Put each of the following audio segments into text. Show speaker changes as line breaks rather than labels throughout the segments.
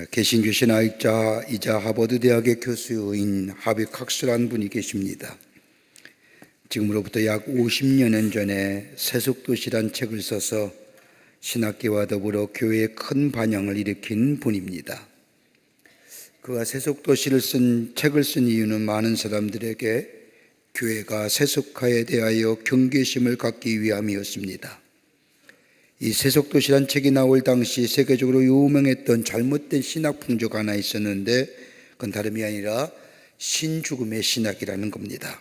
개신교 신학자이자 하버드 대학의 교수인 하비 칵스라는 분이 계십니다. 지금으로부터 약 50년 전에 세속도시란 책을 써서 신학계와 더불어 교회에 큰 반향을 일으킨 분입니다. 그가 세속도시를 책을 쓴 이유는 많은 사람들에게 교회가 세속화에 대하여 경계심을 갖기 위함이었습니다. 이 세속도시란 책이 나올 당시 세계적으로 유명했던 잘못된 신학 풍조가 하나 있었는데, 그건 다름이 아니라 신죽음의 신학이라는 겁니다.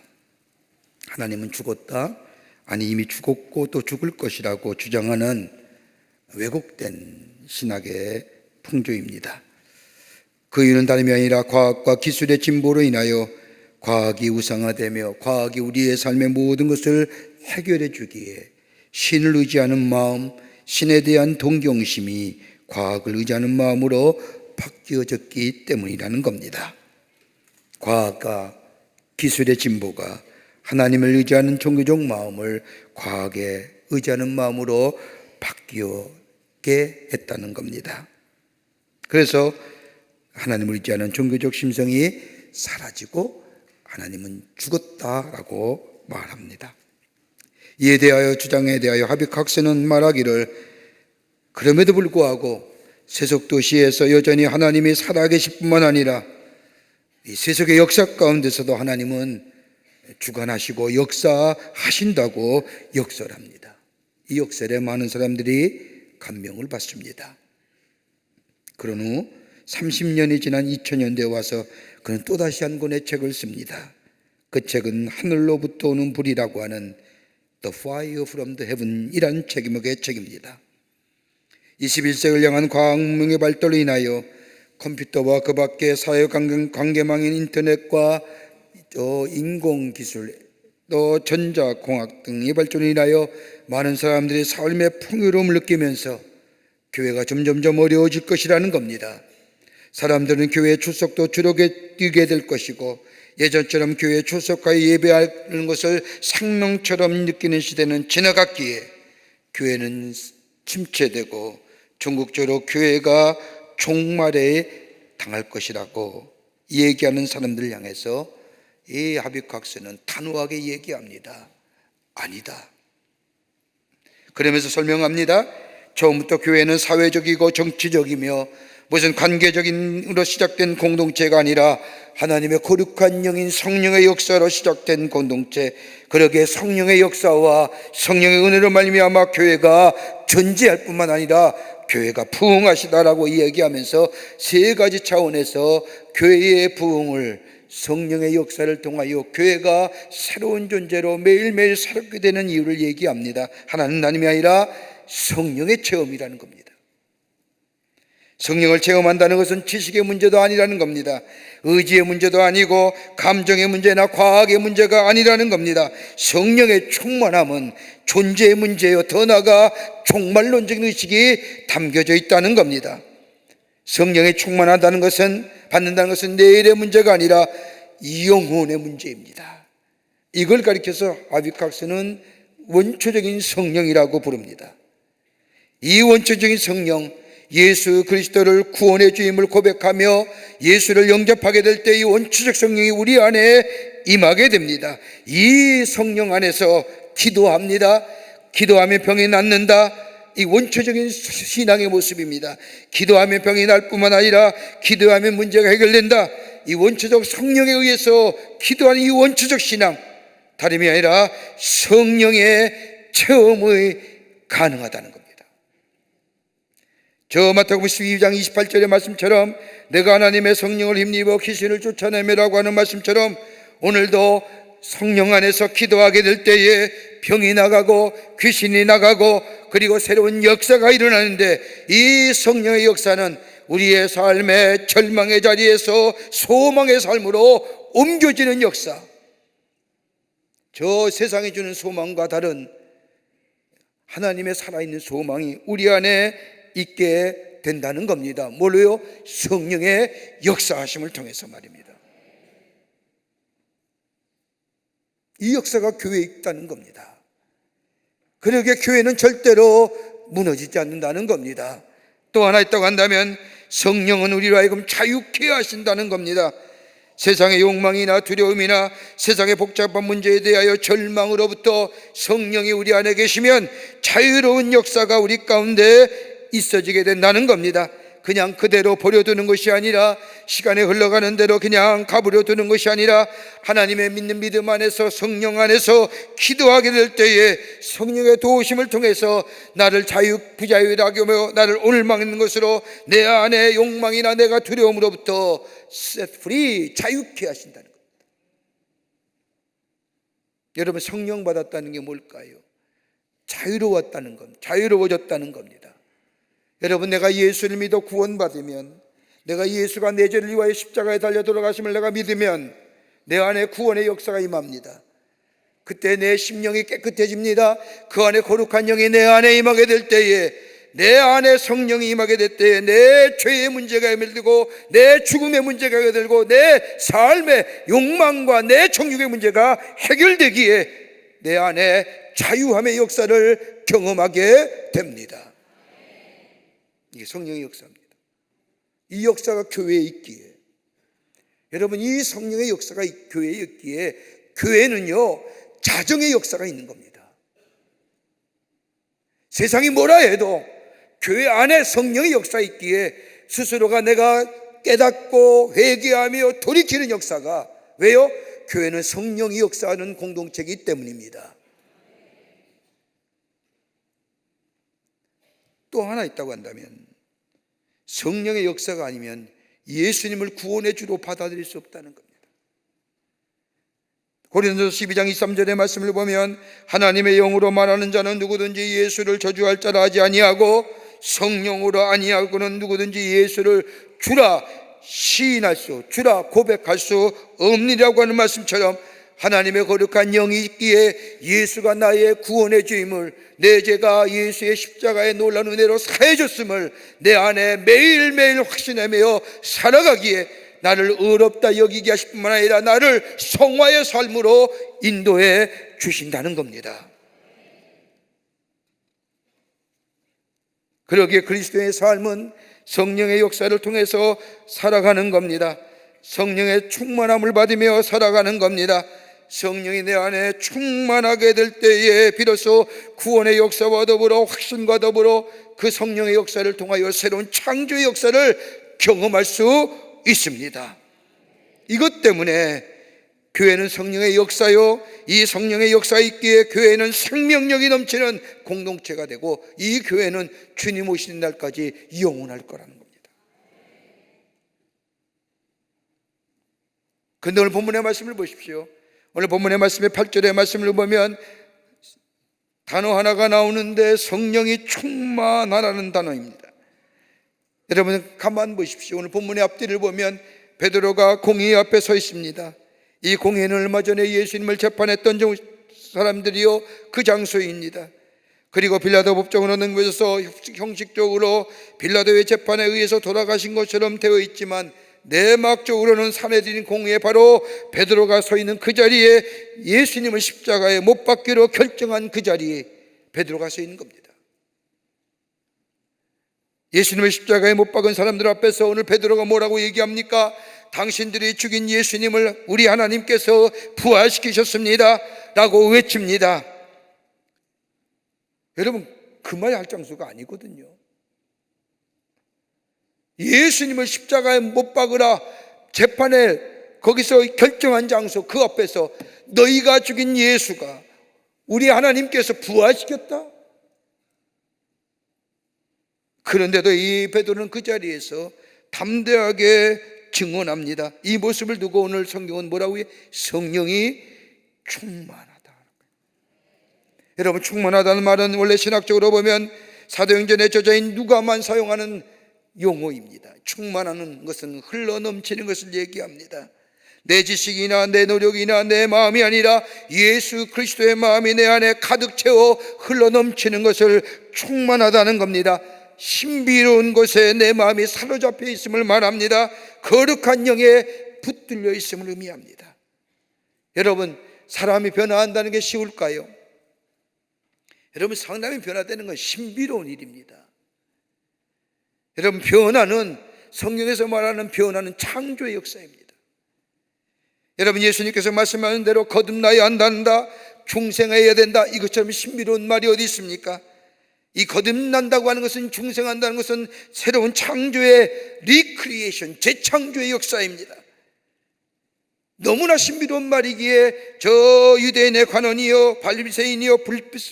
하나님은 죽었다, 아니 이미 죽었고 또 죽을 것이라고 주장하는 왜곡된 신학의 풍조입니다. 그 이유는 다름이 아니라 과학과 기술의 진보로 인하여 과학이 우상화되며 과학이 우리의 삶의 모든 것을 해결해 주기에 신을 의지하는 마음, 신에 대한 동경심이 과학을 의지하는 마음으로 바뀌어졌기 때문이라는 겁니다. 과학과 기술의 진보가 하나님을 의지하는 종교적 마음을 과학에 의지하는 마음으로 바뀌게 했다는 겁니다. 그래서 하나님을 의지하는 종교적 심성이 사라지고 하나님은 죽었다라고 말합니다. 이에 대하여 주장에 대하여 하비 칵스는 말하기를, 그럼에도 불구하고 세속도시에서 여전히 하나님이 살아계실 뿐만 아니라 이 세속의 역사 가운데서도 하나님은 주관하시고 역사하신다고 역설합니다. 이 역설에 많은 사람들이 감명을 받습니다. 그런 후 30년이 지난 2000년대에 와서 그는 또다시 한 권의 책을 씁니다. 그 책은 하늘로부터 오는 불이라고 하는 The Fire from the Heaven 이란 책임의 책입니다. 21세기를 향한 과학문명의 발달로 인하여 컴퓨터와 그 밖의 사회관계망인 인터넷과 인공기술, 또 전자공학 등의 발전으로 인하여 많은 사람들이 삶의 풍요로움을 느끼면서 교회가 점점점 어려워질 것이라는 겁니다. 사람들은 교회에 출석도 줄어들게 될 것이고, 예전처럼 교회에 출석하여 예배하는 것을 생명처럼 느끼는 시대는 지나갔기에 교회는 침체되고 전국적으로 교회가 종말에 당할 것이라고 얘기하는 사람들을 향해서 이 하비 칵스는 단호하게 얘기합니다. 아니다. 그러면서 설명합니다. 처음부터 교회는 사회적이고 정치적이며 무슨 관계적인으로 시작된 공동체가 아니라 하나님의 거룩한 영인 성령의 역사로 시작된 공동체, 그러기에 성령의 역사와 성령의 은혜로 말미암아 교회가 존재할 뿐만 아니라 교회가 부흥하시다라고 이야기하면서 세 가지 차원에서 교회의 부흥을, 성령의 역사를 통하여 교회가 새로운 존재로 매일매일 새롭게 되는 이유를 얘기합니다. 하나는 하나님이 아니라 성령의 체험이라는 겁니다. 성령을 체험한다는 것은 지식의 문제도 아니라는 겁니다. 의지의 문제도 아니고 감정의 문제나 과학의 문제가 아니라는 겁니다. 성령의 충만함은 존재의 문제요, 더 나아가 종말론적인 의식이 담겨져 있다는 겁니다. 성령이 충만하다는 것은, 받는다는 것은 내일의 문제가 아니라 영혼의 문제입니다. 이걸 가리켜서 하비 칵스는 원초적인 성령이라고 부릅니다. 이 원초적인 성령, 예수 그리스도를 구원의 주임을 고백하며 예수를 영접하게 될 때 이 원초적 성령이 우리 안에 임하게 됩니다. 이 성령 안에서 기도합니다. 기도하면 병이 낫는다. 이 원초적인 신앙의 모습입니다. 기도하면 병이 날 뿐만 아니라 기도하면 문제가 해결된다. 이 원초적 성령에 의해서 기도하는 이 원초적 신앙, 다름이 아니라 성령의 체험이 가능하다는 겁니다. 저 마태복음 12장 28절의 말씀처럼 내가 하나님의 성령을 힘입어 귀신을 쫓아내매라고 하는 말씀처럼 오늘도 성령 안에서 기도하게 될 때에 병이 나가고 귀신이 나가고 그리고 새로운 역사가 일어나는데, 이 성령의 역사는 우리의 삶의 절망의 자리에서 소망의 삶으로 옮겨지는 역사, 저 세상이 주는 소망과 다른 하나님의 살아있는 소망이 우리 안에 있게 된다는 겁니다. 뭘로요? 성령의 역사하심을 통해서 말입니다. 이 역사가 교회에 있다는 겁니다. 그러기에 교회는 절대로 무너지지 않는다는 겁니다. 또 하나 있다고 한다면 성령은 우리로 하여금 자유케 하신다는 겁니다. 세상의 욕망이나 두려움이나 세상의 복잡한 문제에 대하여 절망으로부터 성령이 우리 안에 계시면 자유로운 역사가 우리 가운데 있어지게 된다는 겁니다. 그냥 그대로 버려두는 것이 아니라, 시간이 흘러가는 대로 그냥 가버려 두는 것이 아니라, 하나님의 믿는 믿음 안에서, 성령 안에서 기도하게 될 때에 성령의 도우심을 통해서 나를 부자유하게 하며 나를 오늘 막는 것으로 내 안에 욕망이나 내가 두려움으로부터 set free, 자유케 하신다는 겁니다. 여러분, 성령 받았다는 게 뭘까요? 자유로웠다는 겁니다. 자유로워졌다는 겁니다. 여러분, 내가 예수를 믿어 구원받으면, 내가 예수가 내 죄를 위하여 십자가에 달려 돌아가심을 내가 믿으면 내 안에 구원의 역사가 임합니다. 그때 내 심령이 깨끗해집니다. 그 안에 거룩한 영이 내 안에 임하게 될 때에, 내 안에 성령이 임하게 될 때에 내 죄의 문제가 해결되고, 내 죽음의 문제가 해결되고, 내 삶의 욕망과 내 정욕의 문제가 해결되기에 내 안에 자유함의 역사를 경험하게 됩니다. 이게 성령의 역사입니다. 이 역사가 교회에 있기에, 여러분, 이 성령의 역사가 교회에 있기에 교회는요, 자정의 역사가 있는 겁니다. 세상이 뭐라 해도 교회 안에 성령의 역사가 있기에 스스로가 내가 깨닫고 회개하며 돌이키는 역사가, 왜요? 교회는 성령이 역사하는 공동체이기 때문입니다. 또 하나 있다고 한다면, 성령의 역사가 아니면 예수님을 구원의 주로 받아들일 수 없다는 겁니다. 고린도서 12장 23절의 말씀을 보면, 하나님의 영으로 말하는 자는 누구든지 예수를 저주할 자라 하지 아니하고 성령으로 아니하고는 누구든지 예수를 주라 시인할 수, 주라 고백할 수 없느니라고 하는 말씀처럼, 하나님의 거룩한 영이 있기에 예수가 나의 구원의 주임을, 내 죄가 예수의 십자가의 놀라운 은혜로 사해졌음을 내 안에 매일매일 확신하며 살아가기에 나를 의롭다 여기게 하실 뿐만 아니라 나를 성화의 삶으로 인도해 주신다는 겁니다. 그러기에 그리스도의 삶은 성령의 역사를 통해서 살아가는 겁니다. 성령의 충만함을 받으며 살아가는 겁니다. 성령이 내 안에 충만하게 될 때에 비로소 구원의 역사와 더불어 확신과 더불어 그 성령의 역사를 통하여 새로운 창조의 역사를 경험할 수 있습니다. 이것 때문에 교회는 성령의 역사요, 이 성령의 역사가 있기에 교회는 생명력이 넘치는 공동체가 되고, 이 교회는 주님 오시는 날까지 영원할 거라는 겁니다. 그런데 오늘 본문의 말씀을 보십시오. 오늘 본문의 말씀의 8절의 말씀을 보면 단어 하나가 나오는데 성령이 충만하라는 단어입니다. 여러분, 가만 보십시오. 오늘 본문의 앞뒤를 보면 베드로가 공회 앞에 서 있습니다. 이 공회는 얼마 전에 예수님을 재판했던 사람들이요, 그 장소입니다. 그리고 빌라도 법정으로 넘겨져서 형식적으로 빌라도의 재판에 의해서 돌아가신 것처럼 되어 있지만, 내막적으로는 사내들인 공회에 바로 베드로가 서 있는 그 자리에, 예수님을 십자가에 못 박기로 결정한 그 자리에 베드로가 서 있는 겁니다. 예수님을 십자가에 못 박은 사람들 앞에서 오늘 베드로가 뭐라고 얘기합니까? 당신들이 죽인 예수님을 우리 하나님께서 부활시키셨습니다 라고 외칩니다. 여러분, 그 말 할 장소가 아니거든요. 예수님을 십자가에 못 박으라 재판에 거기서 결정한 장소, 그 앞에서 너희가 죽인 예수가 우리 하나님께서 부활시켰다? 그런데도 이 베드로는 그 자리에서 담대하게 증언합니다. 이 모습을 두고 오늘 성경은 뭐라고 해요? 성령이 충만하다. 여러분, 충만하다는 말은 원래 신학적으로 보면 사도행전의 저자인 누가만 사용하는 용어입니다. 충만하는 것은 흘러넘치는 것을 얘기합니다. 내 지식이나 내 노력이나 내 마음이 아니라 예수 그리스도의 마음이 내 안에 가득 채워 흘러넘치는 것을 충만하다는 겁니다. 신비로운 곳에 내 마음이 사로잡혀 있음을 말합니다. 거룩한 영에 붙들려 있음을 의미합니다. 여러분, 사람이 변화한다는 게 쉬울까요? 여러분, 사람이 변화되는 건 신비로운 일입니다. 여러분, 변화는 성경에서 말하는 변화는 창조의 역사입니다. 여러분, 예수님께서 말씀하신 대로 거듭나야 한다, 중생해야 된다, 이것처럼 신비로운 말이 어디 있습니까? 이 거듭난다고 하는 것은, 중생한다는 것은 새로운 창조의 리크리에이션, 재창조의 역사입니다. 너무나 신비로운 말이기에 저 유대인의 관원이요, 바리새인이요,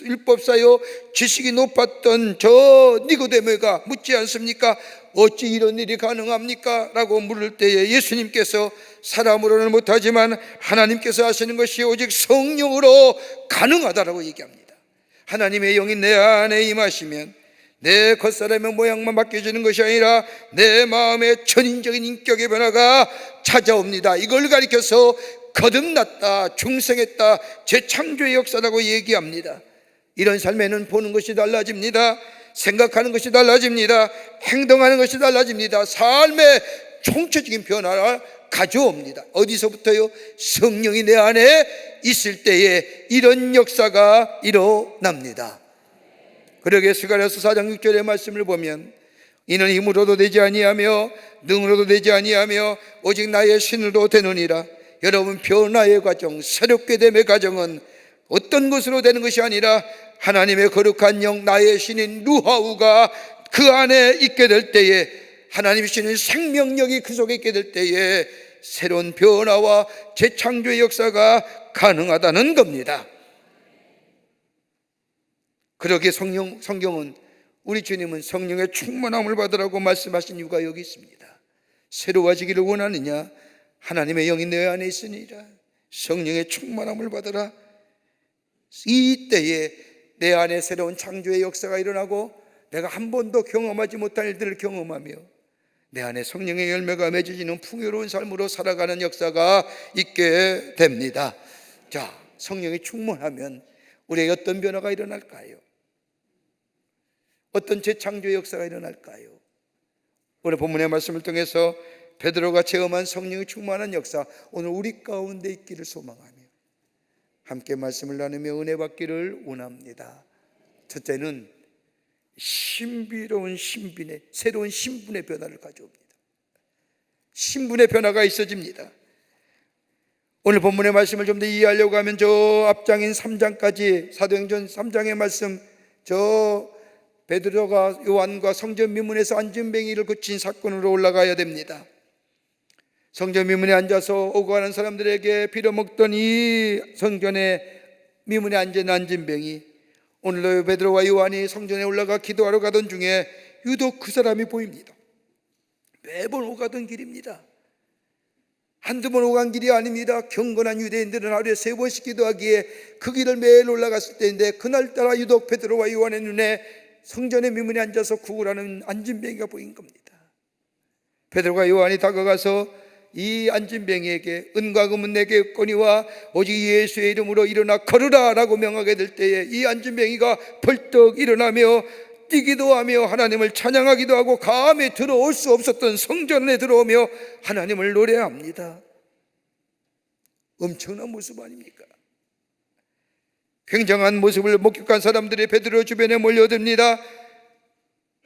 율법사요, 지식이 높았던 저 니고데모가 묻지 않습니까? 어찌 이런 일이 가능합니까? 라고 물을 때에 예수님께서 사람으로는 못하지만 하나님께서 하시는 것이 오직 성령으로 가능하다라고 얘기합니다. 하나님의 영이 내 안에 임하시면 내 겉사람의 모양만 바뀌어지는 것이 아니라 내 마음의 전인적인 인격의 변화가 찾아옵니다. 이걸 가리켜서 거듭났다, 중생했다, 재창조의 역사라고 얘기합니다. 이런 삶에는 보는 것이 달라집니다. 생각하는 것이 달라집니다. 행동하는 것이 달라집니다. 삶의 총체적인 변화를 가져옵니다. 어디서부터요? 성령이 내 안에 있을 때에 이런 역사가 일어납니다. 그러게 스가랴서 4장 6절의 말씀을 보면 이는 힘으로도 되지 아니하며 능으로도 되지 아니하며 오직 나의 신으로 되느니라. 여러분, 변화의 과정, 새롭게 됨의 과정은 어떤 것으로 되는 것이 아니라 하나님의 거룩한 영, 나의 신인 루하우가 그 안에 있게 될 때에, 하나님의 신인 생명력이 그 속에 있게 될 때에 새로운 변화와 재창조의 역사가 가능하다는 겁니다. 그러기에 성경은, 우리 주님은 성령의 충만함을 받으라고 말씀하신 이유가 여기 있습니다. 새로워지기를 원하느냐? 하나님의 영이 내 안에 있으니라. 성령의 충만함을 받으라. 이때에 내 안에 새로운 창조의 역사가 일어나고 내가 한 번도 경험하지 못한 일들을 경험하며 내 안에 성령의 열매가 맺어지는 풍요로운 삶으로 살아가는 역사가 있게 됩니다. 자, 성령이 충만하면 우리에게 어떤 변화가 일어날까요? 어떤 재창조의 역사가 일어날까요? 오늘 본문의 말씀을 통해서 베드로가 체험한 성령이 충만한 역사, 오늘 우리 가운데 있기를 소망하며 함께 말씀을 나누며 은혜 받기를 원합니다. 첫째는 신비로운 신분의, 새로운 신분의 변화를 가져옵니다. 신분의 변화가 있어집니다. 오늘 본문의 말씀을 좀 더 이해하려고 하면 저 앞장인 3장까지, 사도행전 3장의 말씀, 저 베드로가 요한과 성전 미문에서 안진뱅이를 고친 사건으로 올라가야 됩니다. 성전 미문에 앉아서 오고 가는 사람들에게 빌어먹던 이 성전의 미문에 앉은 안진뱅이, 오늘도 베드로와 요한이 성전에 올라가 기도하러 가던 중에 유독 그 사람이 보입니다. 매번 오가던 길입니다. 한두 번 오간 길이 아닙니다. 경건한 유대인들은 하루에 3번씩 기도하기에 그 길을 매일 올라갔을 때인데, 그날따라 유독 베드로와 요한의 눈에 성전의 미문에 앉아서 구걸하는 안진뱅이가 보인 겁니다. 베드로가 요한이 다가가서 이 안진뱅이에게 은과 금은 내게 없거니와 오직 예수의 이름으로 일어나 걸으라 라고 명하게 될 때에 이 안진뱅이가 벌떡 일어나며 뛰기도 하며 하나님을 찬양하기도 하고 감히 들어올 수 없었던 성전에 들어오며 하나님을 노래합니다. 엄청난 모습 아닙니까? 굉장한 모습을 목격한 사람들이 베드로 주변에 몰려듭니다.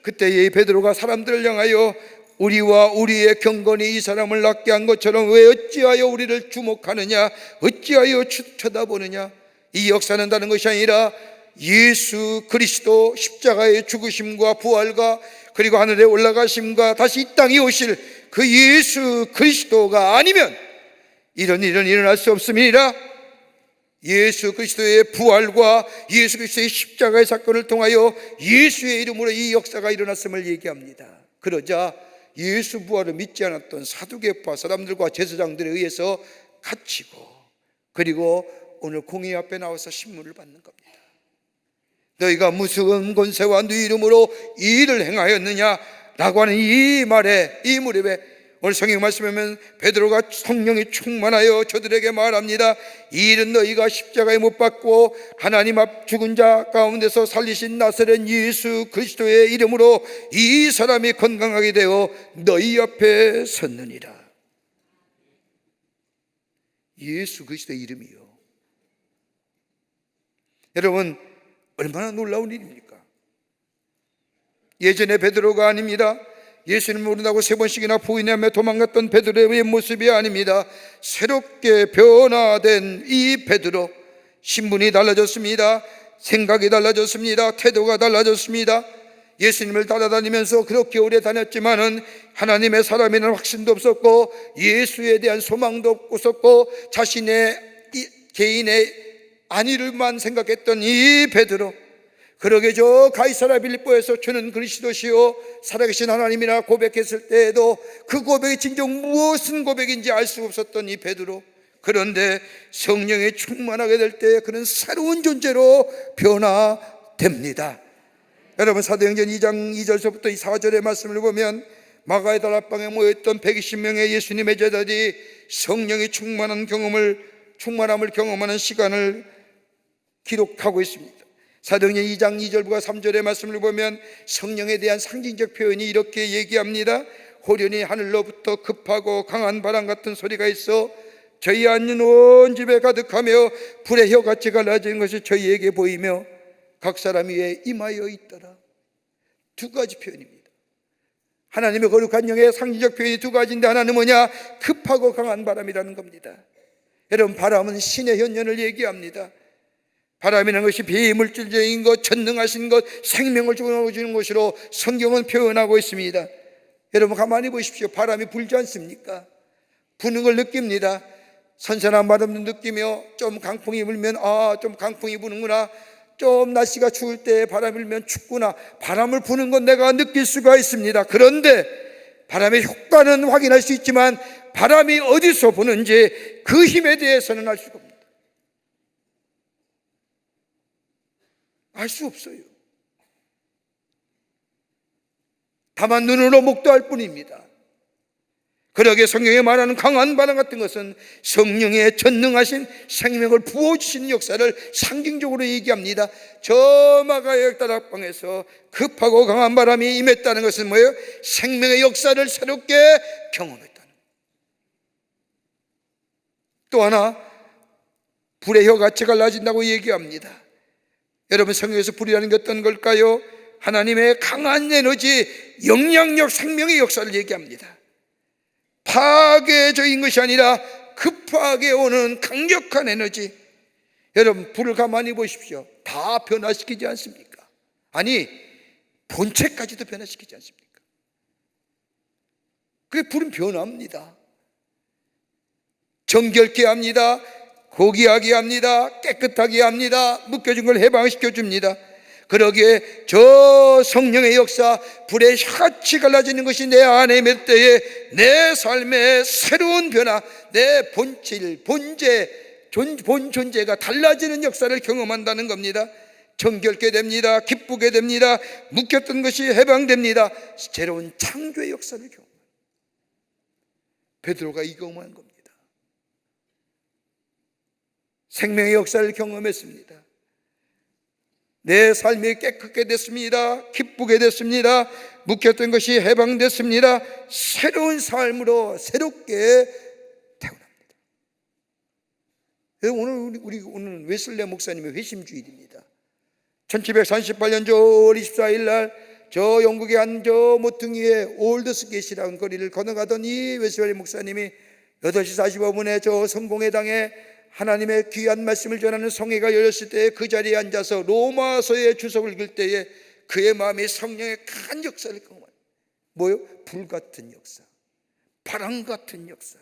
그때에 베드로가 사람들을 향하여 우리와 우리의 경건이 이 사람을 낫게 한 것처럼 왜 어찌하여 우리를 주목하느냐, 어찌하여 쳐다보느냐. 이 역사는 다른 것이 아니라 예수 그리스도 십자가의 죽으심과 부활과 그리고 하늘에 올라가심과 다시 이 땅에 오실 그 예수 그리스도가 아니면 이런 일은 일어날 수 없습니다. 예수 그리스도의 부활과 예수 그리스도의 십자가의 사건을 통하여 예수의 이름으로 이 역사가 일어났음을 얘기합니다. 그러자 예수 부활을 믿지 않았던 사두개파 사람들과 제사장들에 의해서 갇히고, 그리고 오늘 공의 앞에 나와서 신문을 받는 겁니다. 너희가 무슨 권세와 네 이름으로 이 일을 행하였느냐 라고 하는 이 말에, 이 무렵에 오늘 성경 말씀하면 베드로가 성령이 충만하여 저들에게 말합니다. 이 일은 너희가 십자가에 못 박고 하나님 앞 죽은 자 가운데서 살리신 나사렛 예수 그리스도의 이름으로 이 사람이 건강하게 되어 너희 옆에 섰느니라. 예수 그리스도의 이름이요. 여러분, 얼마나 놀라운 일입니까? 예전에 베드로가 아닙니다. 예수님을 모른다고 3번씩이나 부인하며 도망갔던 베드로의 모습이 아닙니다. 새롭게 변화된 이 베드로, 신분이 달라졌습니다. 생각이 달라졌습니다. 태도가 달라졌습니다. 예수님을 따라다니면서 그렇게 오래 다녔지만은 하나님의 사람이라는 확신도 없었고 예수에 대한 소망도 없었고 자신의 개인의 안위를만 생각했던 이 베드로, 그러게 저 가이사랴 빌립보에서 주는 그리스도시요 살아계신 하나님이라 고백했을 때에도 그 고백이 진정 무엇은 고백인지 알 수 없었던 이 베드로, 그런데 성령에 충만하게 될 때 그는 새로운 존재로 변화됩니다. 여러분, 사도행전 2장 2절서부터 4절의 말씀을 보면 마가의 다락방에 모였던 120명의 예수님의 제자들이 성령의 충만함을 경험하는 시간을 기록하고 있습니다. 사도행전 2장 2절과 3절의 말씀을 보면 성령에 대한 상징적 표현이 이렇게 얘기합니다. 호련히 하늘로부터 급하고 강한 바람 같은 소리가 있어 저희 앉은 온 집에 가득하며 불의 혀같이 갈라지는 것이 저희에게 보이며 각 사람 위에 임하여 있더라. 2가지 표현입니다. 하나님의 거룩한 영의 상징적 표현이 2가지인데 하나는 뭐냐? 급하고 강한 바람이라는 겁니다. 여러분, 바람은 신의 현현을 얘기합니다. 바람이라는 것이 비물질적인 것, 전능하신 것, 생명을 주는 것으로 성경은 표현하고 있습니다. 여러분, 가만히 보십시오. 바람이 불지 않습니까? 부는 걸 느낍니다. 선선한 바람도 느끼며 좀 강풍이 불면 좀 강풍이 부는구나, 좀 날씨가 추울 때 바람이 불면 춥구나, 바람을 부는 건 내가 느낄 수가 있습니다. 그런데 바람의 효과는 확인할 수 있지만 바람이 어디서 부는지 그 힘에 대해서는 알 수가 없습니다. 알 수 없어요. 다만 눈으로 목도할 뿐입니다. 그러게 성경에 말하는 강한 바람 같은 것은 성령의 전능하신 생명을 부어주시는 역사를 상징적으로 얘기합니다. 저 마가의 다락방에서 급하고 강한 바람이 임했다는 것은 뭐예요? 생명의 역사를 새롭게 경험했다는 거예요. 또 하나, 불의 혀같이 갈라진다고 얘기합니다. 여러분, 성경에서 불이라는 게 어떤 걸까요? 하나님의 강한 에너지, 영향력, 생명의 역사를 얘기합니다. 파괴적인 것이 아니라 급하게 오는 강력한 에너지. 여러분, 불을 가만히 보십시오. 다 변화시키지 않습니까? 아니, 본체까지도 변화시키지 않습니까? 그게 불은 변화합니다. 정결케 합니다. 고귀하게 합니다. 깨끗하게 합니다. 묶여진 걸 해방시켜 줍니다. 그러기에 저 성령의 역사, 불의 혀같이 갈라지는 것이 내 안에 몇 때에 내 삶의 새로운 변화, 내 본질, 본제, 본 존재가 달라지는 역사를 경험한다는 겁니다. 정결게 됩니다. 기쁘게 됩니다. 묶였던 것이 해방됩니다. 새로운 창조의 역사를 경험합니다. 베드로가 이 경험한 겁니다. 생명의 역사를 경험했습니다. 내 삶이 깨끗게 됐습니다. 기쁘게 됐습니다. 묶였던 것이 해방됐습니다. 새로운 삶으로 새롭게 태어납니다. 오늘 웨슬레 목사님의 회심주일입니다. 1738년 5월 24일 날 저 영국의 한 저 모퉁이에 올드스게이트라는 거리를 건너가던 이 웨슬레 목사님이 8시 45분에 저 성공회당에 하나님의 귀한 말씀을 전하는 성회가 열렸을 때 그 자리에 앉아서 로마서의 주석을 읽을 때에 그의 마음에 성령의 큰 역사를 경험한, 뭐요? 불 같은 역사, 바람 같은 역사.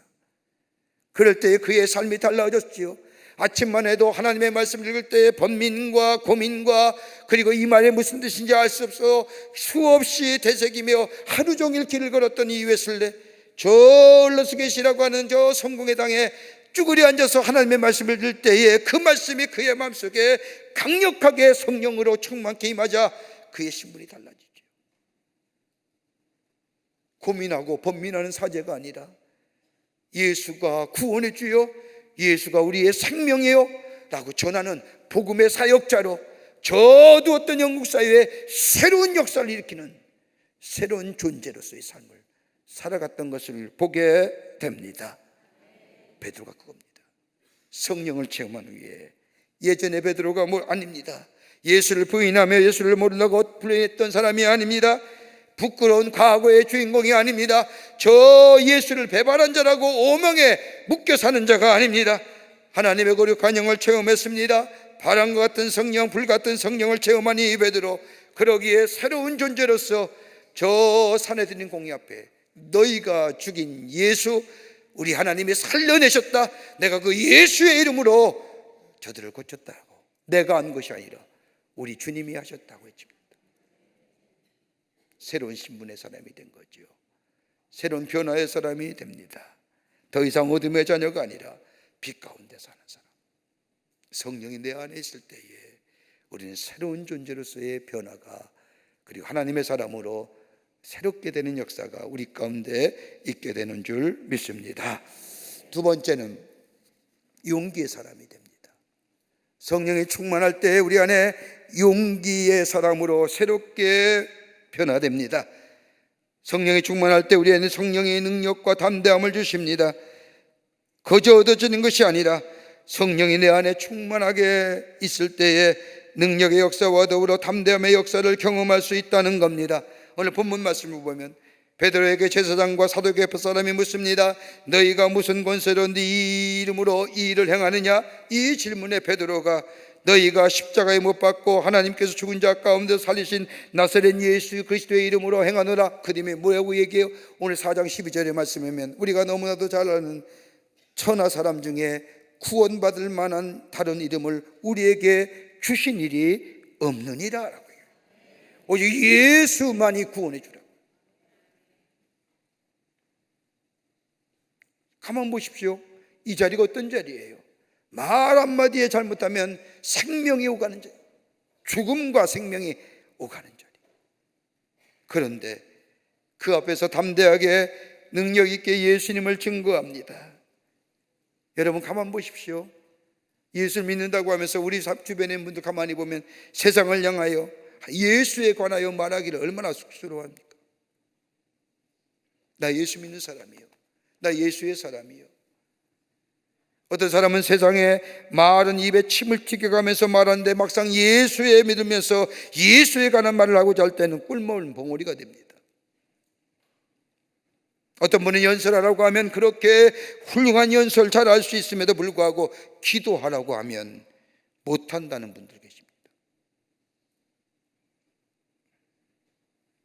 그럴 때에 그의 삶이 달라졌지요. 아침만 해도 하나님의 말씀을 읽을 때에 번민과 고민과 그리고 이 말이 무슨 뜻인지 알 수 없어 수없이 되새기며 하루 종일 길을 걸었던 이 웨슬레, 저 올드스게이트라고 하는 저 성공회당에 쭈그리 앉아서 하나님의 말씀을 들을 때에 그 말씀이 그의 마음속에 강력하게 성령으로 충만케 임하자 그의 신분이 달라지죠. 고민하고 번민하는 사제가 아니라 예수가 구원의 주요, 예수가 우리의 생명이요 라고 전하는 복음의 사역자로 저도 어떤 영국 사회에 새로운 역사를 일으키는 새로운 존재로서의 삶을 살아갔던 것을 보게 됩니다. 베드로가 그겁니다. 성령을 체험하기 위해. 예전에 베드로가 아닙니다. 예수를 부인하며 예수를 모른다고 불행했던 사람이 아닙니다. 부끄러운 과거의 주인공이 아닙니다. 저 예수를 배반한 자라고 오명에 묶여 사는 자가 아닙니다. 하나님의 거룩한 영을 체험했습니다. 바람과 같은 성령, 불 같은 성령을 체험한 이 베드로, 그러기에 새로운 존재로서 저 산헤드린 공의 앞에 너희가 죽인 예수, 우리 하나님이 살려내셨다, 내가 그 예수의 이름으로 저들을 고쳤다고, 내가 한 것이 아니라 우리 주님이 하셨다고 했습니다. 새로운 신분의 사람이 된 거죠. 새로운 변화의 사람이 됩니다. 더 이상 어둠의 자녀가 아니라 빛 가운데 사는 사람. 성령이 내 안에 있을 때에 우리는 새로운 존재로서의 변화가, 그리고 하나님의 사람으로 새롭게 되는 역사가 우리 가운데 있게 되는 줄 믿습니다. 두 번째는 용기의 사람이 됩니다. 성령이 충만할 때 우리 안에 용기의 사람으로 새롭게 변화됩니다. 성령이 충만할 때 우리 안에 성령의 능력과 담대함을 주십니다. 거저 얻어지는 것이 아니라 성령이 내 안에 충만하게 있을 때에 능력의 역사와 더불어 담대함의 역사를 경험할 수 있다는 겁니다. 오늘 본문 말씀을 보면 베드로에게 제사장과 사두개파 사람이 묻습니다. 너희가 무슨 권세로 네 이름으로 이 일을 행하느냐? 이 질문에 베드로가 너희가 십자가에 못 박고 하나님께서 죽은 자 가운데 살리신 나사렛 예수 그리스도의 이름으로 행하노라. 그 다음에 뭐라고 얘기해요? 오늘 4장 12절의 말씀이면 우리가 너무나도 잘 아는 천하 사람 중에 구원받을 만한 다른 이름을 우리에게 주신 일이 없느니라 라고 해요. 오직 예수만이 구원해 주라. 가만 보십시오. 이 자리가 어떤 자리예요? 말 한마디에 잘못하면 생명이 오가는 자리, 죽음과 생명이 오가는 자리. 그런데 그 앞에서 담대하게 능력 있게 예수님을 증거합니다. 여러분 가만 보십시오. 예수를 믿는다고 하면서 우리 주변의 분들 가만히 보면 세상을 향하여 예수에 관하여 말하기를 얼마나 쑥스러워합니까? 나 예수 믿는 사람이요, 나 예수의 사람이요. 어떤 사람은 세상에 말은 입에 침을 튀겨가면서 말하는데 막상 예수에 믿으면서 예수에 관한 말을 하고자 할 때는 꿀먹은 봉오리가 됩니다. 어떤 분은 연설하라고 하면 그렇게 훌륭한 연설 잘할 수 있음에도 불구하고 기도하라고 하면 못한다는 분들 계십니다.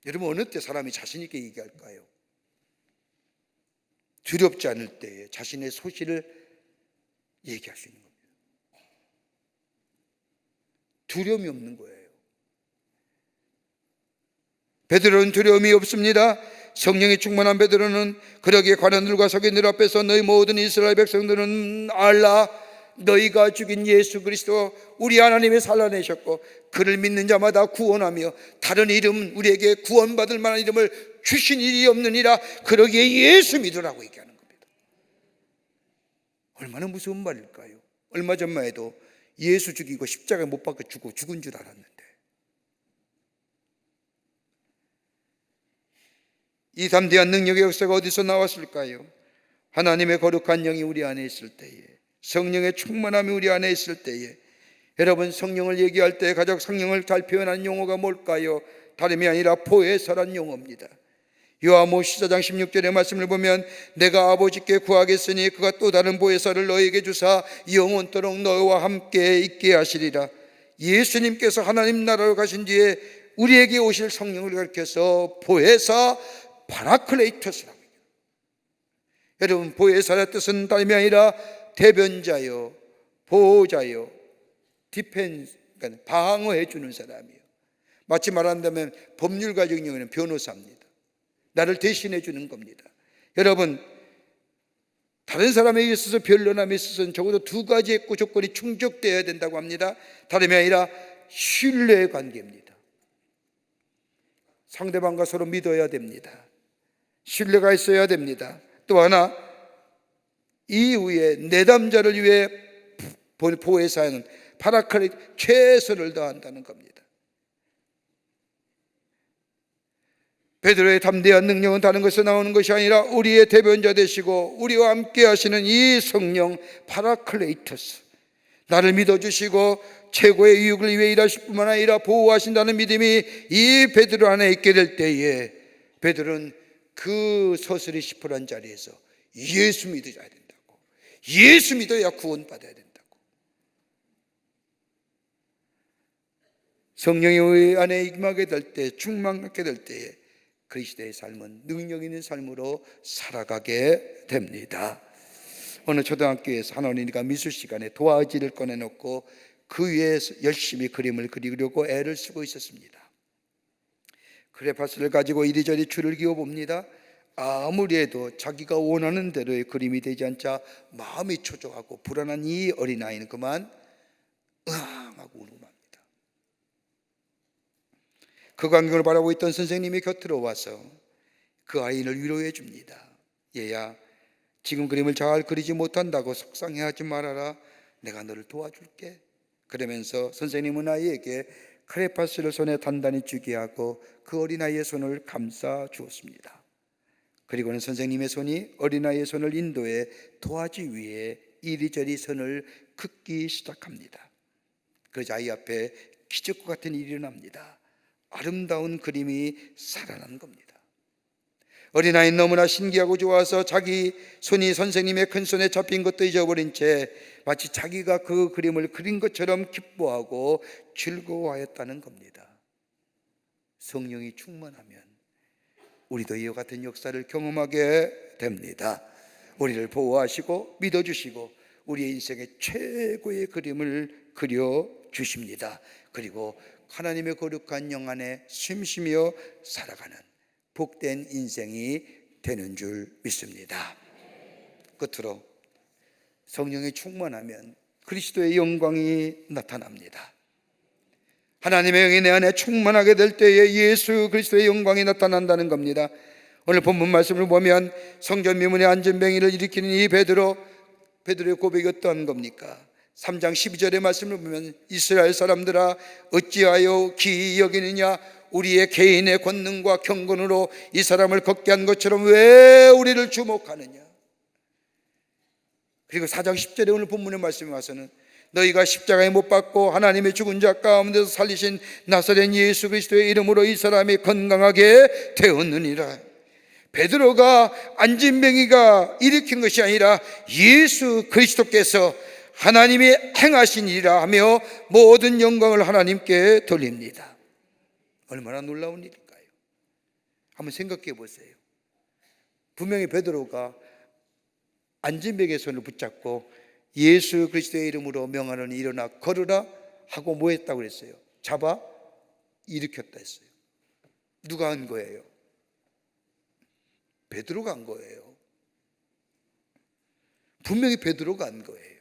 여러분 어느 때 사람이 자신 있게 얘기할까요? 두렵지 않을 때에 자신의 소실을 얘기할 수 있는 겁니다. 두려움이 없는 거예요. 베드로는 두려움이 없습니다. 성령이 충만한 베드로는 그러기에 관원들과 서기관들 앞에서 너희 모든 이스라엘 백성들은 알라, 너희가 죽인 예수 그리스도 우리 하나님이 살려내셨고 그를 믿는 자마다 구원하며 다른 이름 우리에게 구원받을 만한 이름을 주신 일이 없느니라. 그러기에 예수 믿으라고 얘기하는 겁니다. 얼마나 무서운 말일까요? 얼마 전만 해도 예수 죽이고 십자가에 못 박혀 죽은 줄 알았는데, 이 담대한 능력의 역사가 어디서 나왔을까요? 하나님의 거룩한 영이 우리 안에 있을 때에, 성령의 충만함이 우리 안에 있을 때에. 여러분 성령을 얘기할 때 가장 성령을 잘 표현한 용어가 뭘까요? 다름이 아니라 보혜사란 용어입니다. 요한복음 14장 16절의 말씀을 보면 내가 아버지께 구하겠으니 그가 또 다른 보혜사를 너에게 주사 영원토록 너와 함께 있게 하시리라. 예수님께서 하나님 나라로 가신 뒤에 우리에게 오실 성령을 가리켜서 보혜사 파라클레이토스라고 해요. 여러분 보혜사의 뜻은 다름이 아니라 대변자요, 보호자요, 디펜스, 그러니까 방어해 주는 사람이에요. 마치 말한다면 법률가적인 경우에는 변호사입니다. 나를 대신해 주는 겁니다. 여러분 다른 사람에게 있어서 변론함에 있어서는 적어도 두 가지의 조건이 충족되어야 된다고 합니다. 다름이 아니라 신뢰의 관계입니다. 상대방과 서로 믿어야 됩니다. 신뢰가 있어야 됩니다. 또 하나 이후에 내담자를 위해 보혜사는 파라클레 최선을 다한다는 겁니다. 베드로의 담대한 능력은 다른 것에서 나오는 것이 아니라 우리의 대변자 되시고 우리와 함께 하시는 이 성령 파라클레이토스, 나를 믿어주시고 최고의 유익을 위해 일하실 뿐만 아니라 보호하신다는 믿음이 이 베드로 안에 있게 될 때에 베드로는 그 서슬이 시퍼런 자리에서 예수 믿어야 된다고, 예수 믿어야 구원받아야 된다고. 성령이 우리 안에 임하게 될 때, 충만하게 될 때에 그리스도의 삶은 능력 있는 삶으로 살아가게 됩니다. 어느 초등학교에서 한 어린이가 미술 시간에 도화지를 꺼내놓고 그 위에 열심히 그림을 그리려고 애를 쓰고 있었습니다. 크레파스를 가지고 이리저리 줄을 그어 봅니다. 아무리 해도 자기가 원하는 대로의 그림이 되지 않자 마음이 초조하고 불안한 이 어린아이는 그만 으앙하고 울고 맙니다. 그 광경을 바라보고 있던 선생님이 곁으로 와서 그 아이를 위로해 줍니다. 얘야, 지금 그림을 잘 그리지 못한다고 속상해하지 말아라. 내가 너를 도와줄게. 그러면서 선생님은 아이에게 크레파스를 손에 단단히 쥐게 하고 그 어린아이의 손을 감싸 주었습니다. 그리고는 선생님의 손이 어린아이의 손을 인도해 도화지 위에 이리저리 선을 긋기 시작합니다. 그러자 아이 앞에 기적과 같은 일이 일어납니다. 아름다운 그림이 살아난 겁니다. 어린아이는 너무나 신기하고 좋아서 자기 손이 선생님의 큰 손에 잡힌 것도 잊어버린 채 마치 자기가 그 그림을 그린 것처럼 기뻐하고 즐거워하였다는 겁니다. 성령이 충만하면 우리도 이와 같은 역사를 경험하게 됩니다. 우리를 보호하시고 믿어주시고 우리의 인생의 최고의 그림을 그려주십니다. 그리고 하나님의 거룩한 영 안에 쉼쉬며 살아가는 복된 인생이 되는 줄 믿습니다. 끝으로 성령이 충만하면 그리스도의 영광이 나타납니다. 하나님의 영이 내 안에 충만하게 될 때에 예수 그리스도의 영광이 나타난다는 겁니다. 오늘 본문 말씀을 보면 성전 미문에 앉은 뱅이를 일으키는 이 베드로의 고백이 어떠한 겁니까? 3장 12절의 말씀을 보면 이스라엘 사람들아 어찌하여 기이 여기느냐, 우리의 개인의 권능과 경건으로 이 사람을 걷게 한 것처럼 왜 우리를 주목하느냐. 그리고 4장 10절에 오늘 본문의 말씀에 와서는 너희가 십자가에 못 박고 하나님의 죽은 자 가운데서 살리신 나사렛 예수 그리스도의 이름으로 이 사람이 건강하게 되었느니라. 베드로가 앉은 뱅이가 일으킨 것이 아니라 예수 그리스도께서 하나님이 행하신 일이라 하며 모든 영광을 하나님께 돌립니다. 얼마나 놀라운 일일까요? 한번 생각해 보세요. 분명히 베드로가 앉은 뱅이의 손을 붙잡고 예수 그리스도의 이름으로 명하노니 일어나 걸으라 하고 뭐 했다고 그랬어요? 잡아 일으켰다 했어요. 누가 한 거예요? 베드로가 한 거예요. 분명히 베드로가 한 거예요.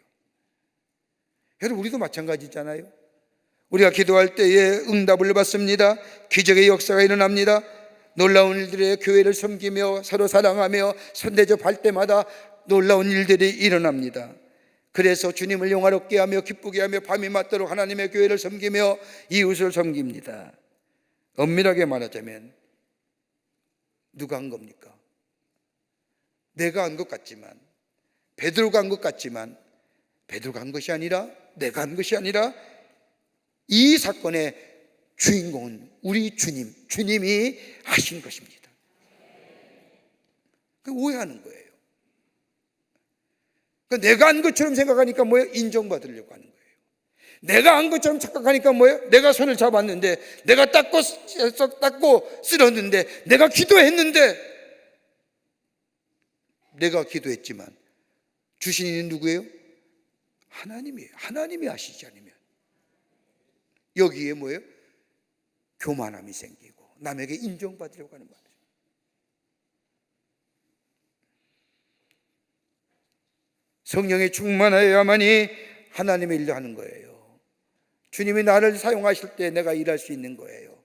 여러분, 우리도 마찬가지잖아요. 우리가 기도할 때에 응답을 받습니다. 기적의 역사가 일어납니다. 놀라운 일들에 교회를 섬기며 서로 사랑하며 선대접할 때마다 놀라운 일들이 일어납니다. 그래서 주님을 영화롭게 하며 기쁘게 하며 밤이 맞도록 하나님의 교회를 섬기며 이웃을 섬깁니다. 엄밀하게 말하자면 누가 한 겁니까? 내가 한 것 같지만, 베드로가 한 것 같지만 베드로가 한 것이 아니라, 내가 한 것이 아니라 이 사건의 주인공은 우리 주님이 하신 것입니다. 오해하는 거예요. 내가 한 것처럼 생각하니까 뭐예요? 인정받으려고 하는 거예요. 내가 한 것처럼 착각하니까 뭐예요? 내가 손을 잡았는데, 내가 닦고 쓸었는데, 내가 기도했는데, 내가 기도했지만 주신 이는 누구예요? 하나님이에요. 하나님이 하시지 않으면 여기에 뭐예요? 교만함이 생기고 남에게 인정받으려고 하는 거예요. 성령이 충만해야만이 하나님의 일을 하는 거예요. 주님이 나를 사용하실 때 내가 일할 수 있는 거예요.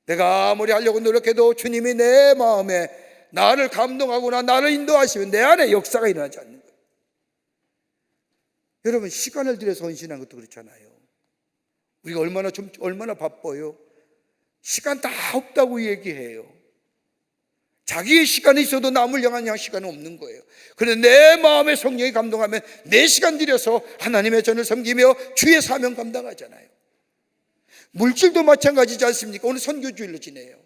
내가 아무리 하려고 노력해도 주님이 내 마음에 나를 감동하거나 나를 인도하시면 내 안에 역사가 일어나지 않는 거예요. 여러분, 시간을 들여서 헌신한 것도 그렇잖아요. 우리가 얼마나 바빠요. 시간 다 없다고 얘기해요. 자기의 시간이 있어도 남을 향한 시간은 없는 거예요. 그런데 내 마음에 성령이 감동하면 내 시간 들여서 하나님의 전을 섬기며 주의 사명 감당하잖아요. 물질도 마찬가지지 않습니까? 오늘 선교주일로 지내요.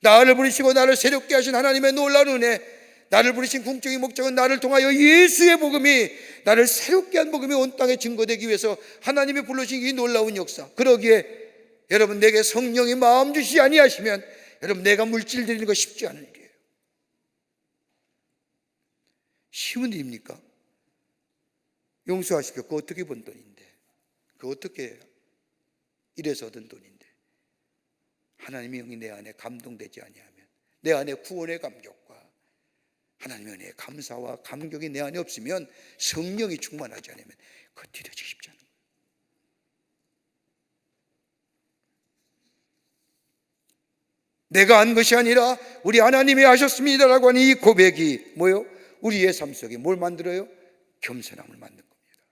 나를 부르시고 나를 새롭게 하신 하나님의 놀라운 은혜, 나를 부르신 궁극적인 목적은 나를 통하여 예수의 복음이, 나를 새롭게 한 복음이 온 땅에 증거되기 위해서 하나님이 불러주신 이 놀라운 역사. 그러기에 여러분, 내게 성령이 마음 주시지 아니하시면 여러분, 내가 물질 드리는 거 쉽지 않은 일이에요. 쉬운 일입니까? 용서하십시오. 그거 어떻게 번 돈인데, 그거 어떻게 이래서 얻은 돈인데, 하나님의 영이 내 안에 감동되지 아니하면, 내 안에 구원의 감격과 하나님의 은혜의 감사와 감격이 내 안에 없으면, 성령이 충만하지 않으면 그거 드려지기 쉽지 않아요. 내가 한 것이 아니라 우리 하나님이 하셨습니다라고 하는 이 고백이 뭐요? 우리의 삶 속에 뭘 만들어요? 겸손함을 만든 겁니다.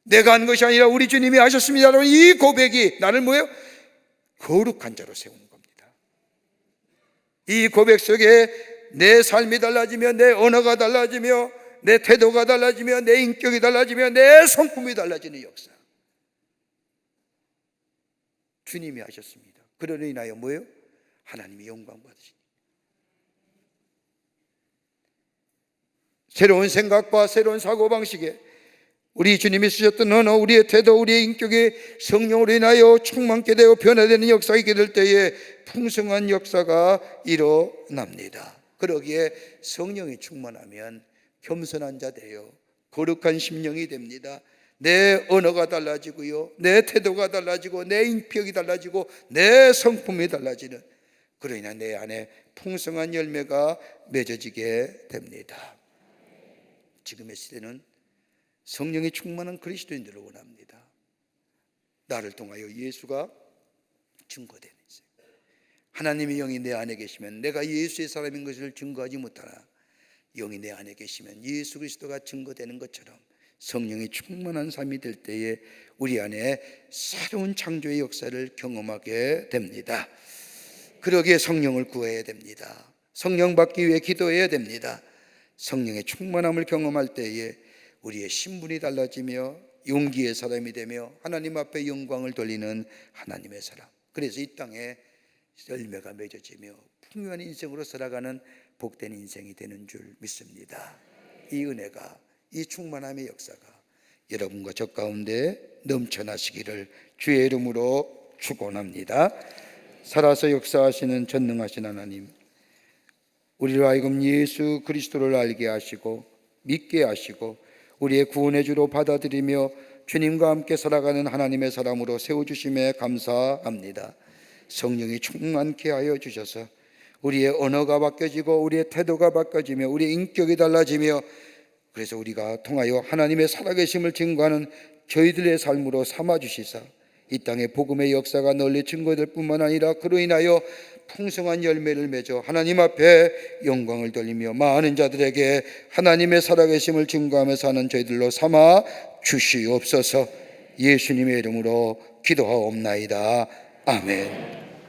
내가 한 것이 아니라 우리 주님이 하셨습니다라고 하는 이 고백이 나를 뭐요? 거룩한 자로 세우는 겁니다. 이 고백 속에 내 삶이 달라지며, 내 언어가 달라지며, 내 태도가 달라지며, 내 인격이 달라지며, 내 성품이 달라지는 역사, 주님이 하셨습니다. 그러로 인하여 뭐예요? 하나님이 영광 받으십니다. 새로운 생각과 새로운 사고방식에 우리 주님이 쓰셨던 언어, 우리의 태도, 우리의 인격이 성령으로 인하여 충만케 되어 변화되는 역사가 있게 될 때에 풍성한 역사가 일어납니다. 그러기에 성령이 충만하면 겸손한 자 되어 거룩한 심령이 됩니다. 내 언어가 달라지고요, 내 태도가 달라지고, 내 인격이 달라지고, 내 성품이 달라지는, 그로 인해 내 안에 풍성한 열매가 맺어지게 됩니다. 지금의 시대는 성령이 충만한 그리스도인들을 원합니다. 나를 통하여 예수가 증거되는 인생. 하나님의 영이 내 안에 계시면 내가 예수의 사람인 것을 증거하지 못하나, 영이 내 안에 계시면 예수 그리스도가 증거되는 것처럼 성령이 충만한 삶이 될 때에 우리 안에 새로운 창조의 역사를 경험하게 됩니다. 그러기에 성령을 구해야 됩니다. 성령 받기 위해 기도해야 됩니다. 성령의 충만함을 경험할 때에 우리의 신분이 달라지며 용기의 사람이 되며 하나님 앞에 영광을 돌리는 하나님의 사람, 그래서 이 땅에 열매가 맺어지며 풍요한 인생으로 살아가는 복된 인생이 되는 줄 믿습니다. 이 은혜가, 이 충만함의 역사가 여러분과 저 가운데 넘쳐나시기를 주의 이름으로 축원합니다. 살아서 역사하시는 전능하신 하나님, 우리로 하여금 예수 그리스도를 알게 하시고 믿게 하시고 우리의 구원의 주로 받아들이며 주님과 함께 살아가는 하나님의 사람으로 세워주심에 감사합니다. 성령이 충만케 하여 주셔서 우리의 언어가 바뀌어지고 우리의 태도가 바뀌어지며 우리의 인격이 달라지며, 그래서 우리가 통하여 하나님의 살아계심을 증거하는 저희들의 삶으로 삼아주시사 이 땅에 복음의 역사가 널리 증거될 뿐만 아니라 그로 인하여 풍성한 열매를 맺어 하나님 앞에 영광을 돌리며 많은 자들에게 하나님의 살아계심을 증거하며 사는 저희들로 삼아 주시옵소서. 예수님의 이름으로 기도하옵나이다. 아멘.